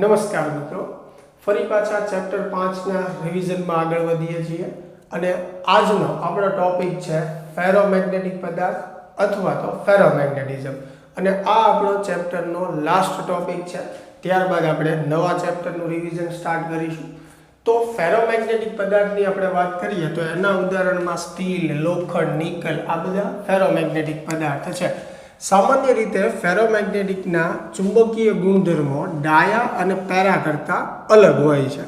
નમસ્કાર મિત્રો, ફરી પાછા ચેપ્ટર 5ના રિવિઝનમાં આગળ વધીએ છીએ અને આજનો આપણો ટોપિક છે ફેરોમેગ્નેટિક પદાર્થ અથવા તો ફેરોમેગ્નેટિઝમ અને આ આપણો ચેપ્ટરનો લાસ્ટ ટોપિક છે. ત્યારબાદ આપણે નવા ચેપ્ટરનું રિવિઝન સ્ટાર્ટ કરીશું. તો ફેરોમેગ્નેટિક પદાર્થની આપણે વાત કરીએ તો એના ઉદાહરણમાં સ્ટીલ, લોખંડ, નિકલ આ બધા ફેરોમેગ્નેટિક પદાર્થ છે. સામાન્ય રીતે ફેરોમેગ્નેટિકના ચુંબકીય ગુણધર્મો ડાયા અને પેરા કરતાં અલગ હોય છે.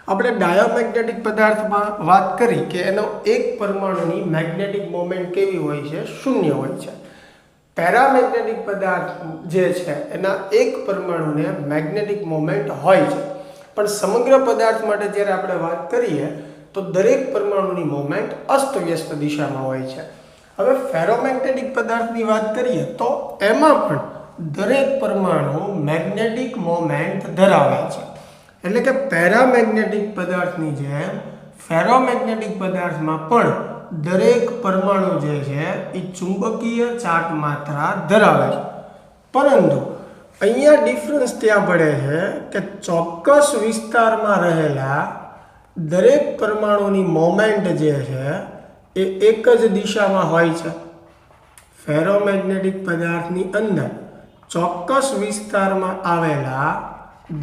આપણે ડાયામેગ્નેટિક પદાર્થમાં વાત કરી કે એનો એક પરમાણુની મેગ્નેટિક મોમેન્ટ કેવી હોય છે? શૂન્ય હોય છે. પેરામેગ્નેટિક પદાર્થ જે છે એના એક પરમાણુને મેગ્નેટિક મોમેન્ટ હોય છે, પણ સમગ્ર પદાર્થ માટે જ્યારે આપણે વાત કરીએ તો દરેક પરમાણુની મોમેન્ટ અસ્તવ્યસ્ત દિશામાં હોય છે. હવે ફેરોમેગ્નેટિક પદાર્થની વાત કરીએ તો એમાં પણ દરેક પરમાણુ મેગ્નેટિક મોમેન્ટ ધરાવે છે. એટલે કે પેરામેગ્નેટિક પદાર્થની જેમ ફેરોમેગ્નેટિક પદાર્થમાં પણ દરેક પરમાણુ જે છે એ ચુંબકીય ચાર્જ માત્રા ધરાવે છે. પરંતુ અહીંયા ડિફરન્સ ત્યાં પડે છે કે ચોક્કસ વિસ્તારમાં રહેલા દરેક પરમાણુની મોમેન્ટ જે છે એ એક જ દિશામાં હોય છે. ફેરોમેગ્નેટિક પદાર્થની અંદર ચોક્કસ વિસ્તારમાં આવેલા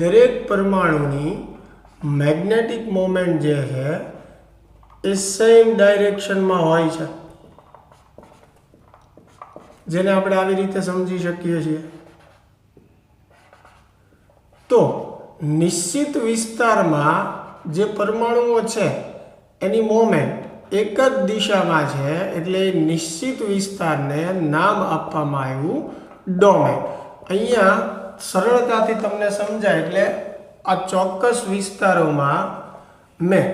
દરેક પરમાણુની મેગ્નેટિક મોમેન્ટ જે છે એ સેમ ડાયરેક્શનમાં હોય છે, જેને આપણે આવી રીતે સમજી શકીએ છીએ. તો નિશ્ચિત વિસ્તારમાં જે પરમાણુઓ છે એની મોમેન્ટ એક જ દિશામાં છે, એટલે નિશ્ચિત વિસ્તારને નામ આપવામાં આવ્યું ડોમેન. અહીંયા સરળતાથી તમને સમજાય એટલે આ ચોક્કસ વિસ્તારોમાં મેં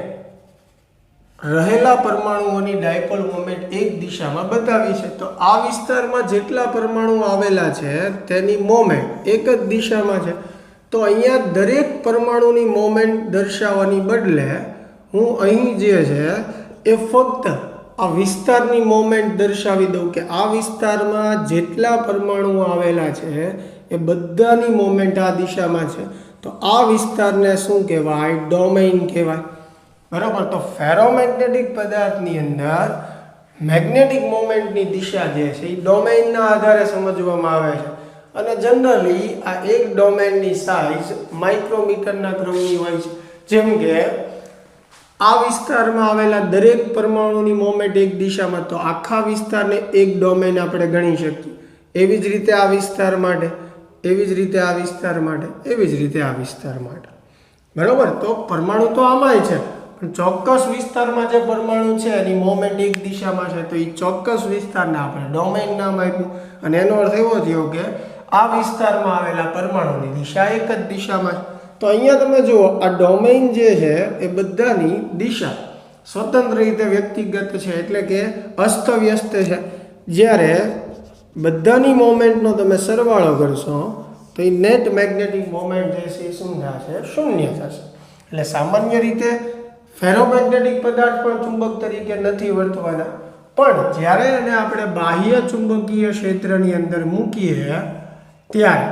રહેલા પરમાણુઓની ડાયપોલ મોમેન્ટ એક દિશામાં બતાવી છે. તો આ વિસ્તારમાં જેટલા પરમાણુ આવેલા છે તેની મોમેન્ટ એક જ દિશામાં છે. તો અહીંયા દરેક પરમાણુની મોમેન્ટ દર્શાવવાની બદલે હું અહીં જે છે એ ફક્ત આ વિસ્તારની મોમેન્ટ દર્શાવી દઉં કે આ વિસ્તારમાં જેટલા પરમાણુઓ આવેલા છે એ બધાની મોમેન્ટ આ દિશામાં છે. તો આ વિસ્તારને શું કહેવાય? ડોમેઇન કહેવાય. બરાબર. તો ફેરોમેગ્નેટિક પદાર્થની અંદર મેગ્નેટિક મોમેન્ટની દિશા જે છે એ ડોમેઇનના આધારે સમજવામાં આવે છે. અને જનરલી આ એક ડોમેનની સાઇઝ માઇક્રોમીટરના ક્રમની હોય છે. જેમ કે આ વિસ્તારમાં આવેલા દરેક પરમાણુની મોમેન્ટ એક દિશામાં, તો આખા વિસ્તારને એક ડોમેન આપણે ગણી શકીએ. એવી જ રીતે આ વિસ્તાર માટે, એવી જ રીતે આ વિસ્તાર માટે, એવી જ રીતે આ વિસ્તાર માટે. બરાબર. તો પરમાણુ તો આમાંય છે, પણ ચોક્કસ વિસ્તારમાં જે પરમાણુ છે એની મોમેન્ટ એક દિશામાં છે, તો એ ચોક્કસ વિસ્તારને આપણે ડોમેન નામ આપ્યું. અને એનો અર્થ એવો થયો કે આ વિસ્તારમાં આવેલા પરમાણુની દિશા એક જ દિશામાં છે. તો અહીંયા તમે જુઓ, આ ડોમેઇન જે છે એ બધાની દિશા સ્વતંત્ર રીતે વ્યક્તિગત છે, એટલે કે અસ્તવ્યસ્ત છે. જ્યારે બધાની મોમેન્ટનો તમે સરવાળો કરશો તો એ નેટ મેગ્નેટિક મોમેન્ટ જે છે એ શું થશે? શૂન્ય થશે. એટલે સામાન્ય રીતે ફેરોમેગ્નેટિક પદાર્થ પણ ચુંબક તરીકે નથી વર્તવાના, પણ જ્યારે એને આપણે બાહ્ય ચુંબકીય ક્ષેત્રની અંદર મૂકીએ ત્યારે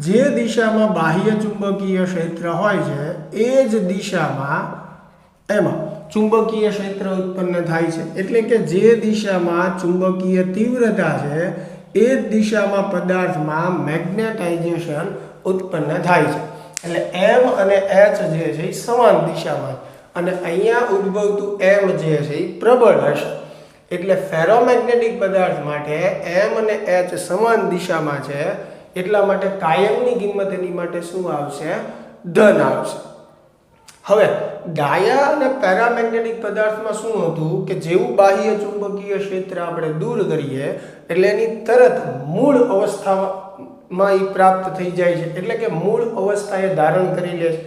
જે દિશામાં બાહ્ય ચુંબકીય ક્ષેત્ર હોય છે એ જ દિશામાં એમાં ચુંબકીય ક્ષેત્ર ઉત્પન્ન થાય છે. એટલે કે જે દિશામાં ચુંબકીય તીવ્રતા છે એ જ દિશામાં પદાર્થમાં મેગ્નેટાઇઝેશન ઉત્પન્ન થાય છે. એટલે એમ અને એચ જે છે એ સમાન દિશામાં, અને અહીંયા ઉદ્ભવતું એમ જે છે એ પ્રબળ હશે. એટલે ફેરોમેગ્નેટિક પદાર્થ માટે એમ અને એચ સમાન દિશામાં છે, એટલા માટે કાયમની કિંમત એની માટે શું આવશે? ધન આવશે. હવે ડાયા અને પેરામેગ્નેટિક પદાર્થમાં શું હતું કે જેવું બાહ્ય ચુંબકીય ક્ષેત્ર આપણે દૂર કરીએ એટલે એની તરત મૂળ અવસ્થામાં એ પ્રાપ્ત થઈ જાય છે, એટલે કે મૂળ અવસ્થાએ ધારણ કરી લે છે.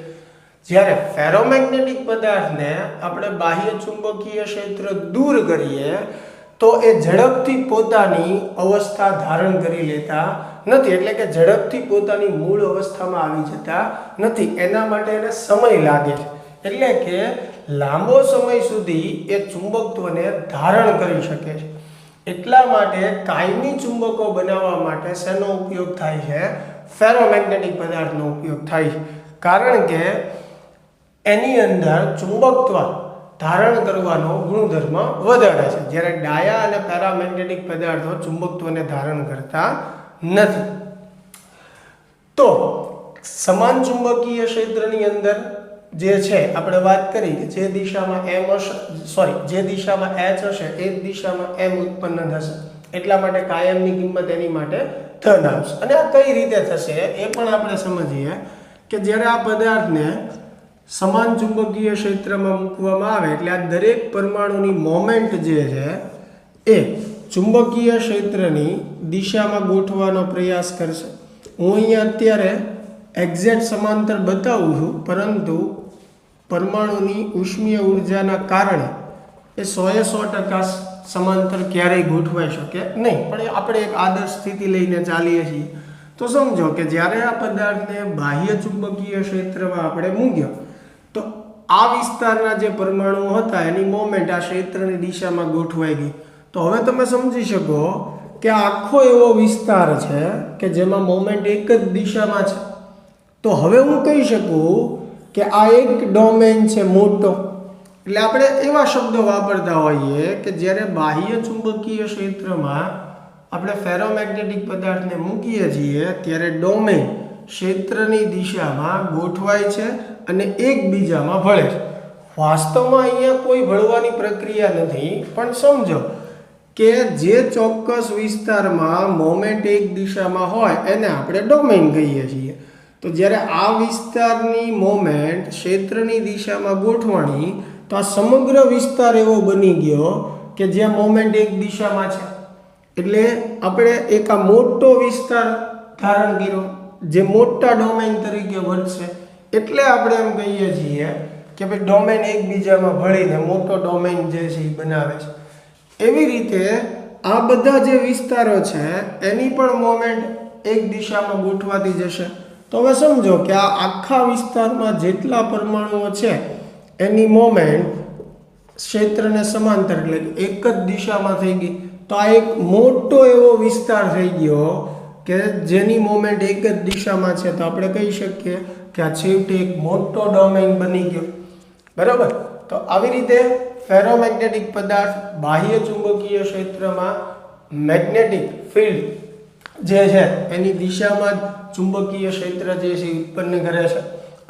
જ્યારે ફેરોમેગ્નેટિક પદાર્થને આપણે બાહ્ય ચુંબકીય ક્ષેત્ર દૂર કરીએ તો એ ઝડપથી પોતાની અવસ્થા ધારણ કરી લેતા નથી, એટલે કે ઝડપથી પોતાની મૂળ અવસ્થામાં આવી જતા નથી. એના માટે એને સમય લાગે છે. એટલે કે લાંબો સમય સુધી એ ચુંબકત્વને ધારણ કરી શકે છે. એટલા માટે કાયમી ચુંબકો બનાવવા માટે શેનો ઉપયોગ થાય છે? ફેરોમેગ્નેટિક પદાર્થનો ઉપયોગ થાય છે. કારણ કે એની અંદર ચુંબકત્વ ધારણ કરવાનો ગુણધર્મ વધારે છે, જ્યારે ડાયા અને પેરામેગ્નેટિક પદાર્થો ચુંબકત્વને ધારણ કરતા નથી. તો સમાન ચુંબકીય ક્ષેત્રની અંદર જે છે આપણે વાત કરી કે જે દિશામાં જે દિશામાં H હશે એ જ દિશામાં M ઉત્પન્ન થશે, એટલા માટે કાયમની કિંમત એની માટે ધન આવશે. અને આ કઈ રીતે થશે એ પણ આપણે સમજીએ કે જ્યારે આ પદાર્થને સમાન ચુંબકીય ક્ષેત્રમાં મૂકવામાં આવે એટલે આ દરેક પરમાણુની મોમેન્ટ જે છે એ ચુંબકીય ક્ષેત્રની દિશામાં ગોઠવવાનો પ્રયાસ કરશે. હું અહીંયા અત્યારે એક્ઝેક્ટ સમાંતર બતાવું છું, પરંતુ પરમાણુની ઉષ્મીય ઉર્જાના કારણે એ 100% સમાંતર ક્યારેય ગોઠવાઈ શકે નહીં. પણ આપણે એક આદર્શ સ્થિતિ લઈને ચાલીએ છીએ. તો સમજો કે જ્યારે આ પદાર્થને બાહ્ય ચુંબકીય ક્ષેત્રમાં આપણે મૂક્યો તો આ વિસ્તારના જે પરમાણુઓ હતા એની મોમેન્ટ આ ક્ષેત્રની દિશામાં ગોઠવાઈ ગઈ. તો હવે તમે સમજી શકો કે આખો એવો વિસ્તાર છે કે જેમાં મોમેન્ટ એક જ દિશામાં છે. તો હવે હું કહી શકું કે આ એક ડોમેન છે મોટો. એટલે આપણે એવા શબ્દો વાપરતા હોઈએ કે જ્યારે બાહ્ય ચુંબકીય ક્ષેત્રમાં આપણે ફેરોમેગ્નેટિક પદાર્થને મૂકીએ છીએ ત્યારે ડોમેન ક્ષેત્રની દિશામાં ગોઠવાય છે અને એકબીજામાં ભળે છે. વાસ્તવમાં અહીંયા કોઈ ભળવાની પ્રક્રિયા નથી, પણ સમજો કે જે ચોક્કસ વિસ્તારમાં મોમેન્ટ એક દિશામાં હોય એને આપણે ડોમેન કહીએ છીએ. તો જ્યારે આ વિસ્તારની મોમેન્ટ ક્ષેત્રની દિશામાં ગોઠવણી તો આ સમગ્ર વિસ્તાર એવો બની ગયો કે જ્યાં મોમેન્ટ એક દિશામાં છે. એટલે આપણે એક આ મોટો વિસ્તાર ધારણ કર્યો જે મોટા ડોમેન તરીકે વર્તશે. એટલે આપણે એમ કહીએ છીએ કે ભાઈ ડોમેન એકબીજામાં ભળીને મોટો ડોમેન જે છે એ બનાવે છે. એવી રીતે આ બધા જે વિસ્તારો છે એની પણ મોમેન્ટ એક દિશામાં ગોઠવાતી જશે. તો હવે સમજો કે આ આખા વિસ્તારમાં જેટલા પરમાણુઓ છે એની મોમેન્ટ ક્ષેત્રને સમાંતર એટલે એક જ દિશામાં થઈ ગઈ. તો આ એક મોટો એવો વિસ્તાર થઈ ગયો કે જેની મોમેન્ટ એક જ દિશામાં છે. તો આપણે કહી શકીએ કે આ છેવટે એક મોટો ડોમેન બની ગયો. બરાબર. તો આવી રીતે ફેરોમેગ્નેટિક પદાર્થ બાહ્ય ચુંબકીય ક્ષેત્રમાં મેગ્નેટિક ફિલ્ડ જે છે એની દિશામાં જ ચુંબકીય ક્ષેત્ર જે છે ઉત્પન્ન કરે છે.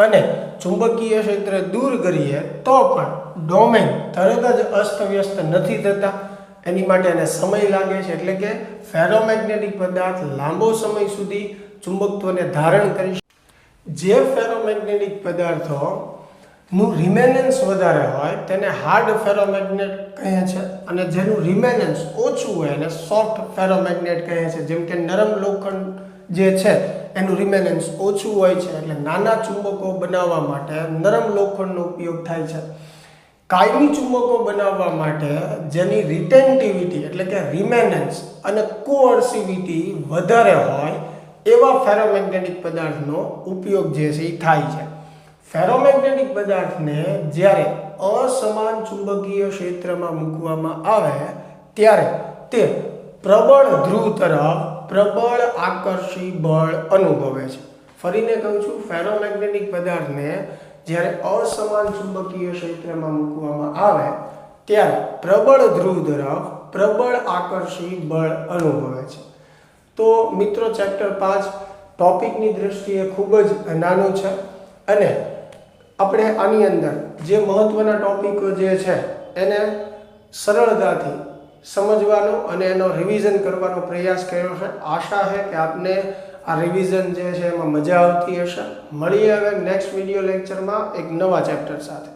અને ચુંબકીય ક્ષેત્ર દૂર કરીએ તો પણ ડોમેન તરત જ અસ્તવ્યસ્ત નથી થતા, એની માટે એને સમય લાગે છે. એટલે કે ફેરોમેગ્નેટિક પદાર્થ લાંબો સમય સુધી ચુંબકત્વને ધારણ કરી શકે. જે ફેરોમેગ્નેટિક પદાર્થો નું રિમેનન્સ વધારે હોય તેને હાર્ડ ફેરોમેગ્નેટ કહે છે, અને જેનું રિમેનન્સ ઓછું હોય એને સોફ્ટ ફેરોમેગ્નેટ કહે છે. જેમ કે નરમ લોખંડ જે છે એનું રિમેનન્સ ઓછું હોય છે, એટલે નાના ચુંબકો બનાવવા માટે નરમ લોખંડનો ઉપયોગ થાય છે. કાયમી ચુંબકો બનાવવા માટે જેની રિટેન્ટિવિટી એટલે કે રિમેનન્સ અને કોઅર્સિવિટી વધારે હોય એવા ફેરોમેગ્નેટિક પદાર્થનો ઉપયોગ જે છે એ થાય છે. ફેરોમેગ્નેટિક પદાર્થને જ્યારે અસમાન ચુંબકીય ક્ષેત્રમાં મૂકવામાં આવે ત્યારે તે પ્રબળ ધ્રુવ તરફ પ્રબળ આકર્ષી બળ અનુભવે છે. ફરીને કહું છું, ફેરોમેગ્નેટિક પદાર્થને જ્યારે અસમાન ચુંબકીય ક્ષેત્રમાં મૂકવામાં આવે ત્યારે પ્રબળ ધ્રુવ તરફ પ્રબળ આકર્ષી બળ અનુભવે છે. તો મિત્રો, ચેપ્ટર 5 ટોપિકની દ્રષ્ટિએ ખૂબ જ નાનું છે અને આપણે આની અંદર જે મહત્વના ટોપિકો જે છે એને સરળતાથી સમજવાનો અને એનો રિવિઝન કરવાનો પ્રયાસ કર્યો છે. આશા છે કે આપને આ રિવિઝન જે છે એમાં મજા આવતી હશે. મળીએ હવે નેક્સ્ટ વિડીયો લેક્ચરમાં એક નવા ચેપ્ટર સાથે.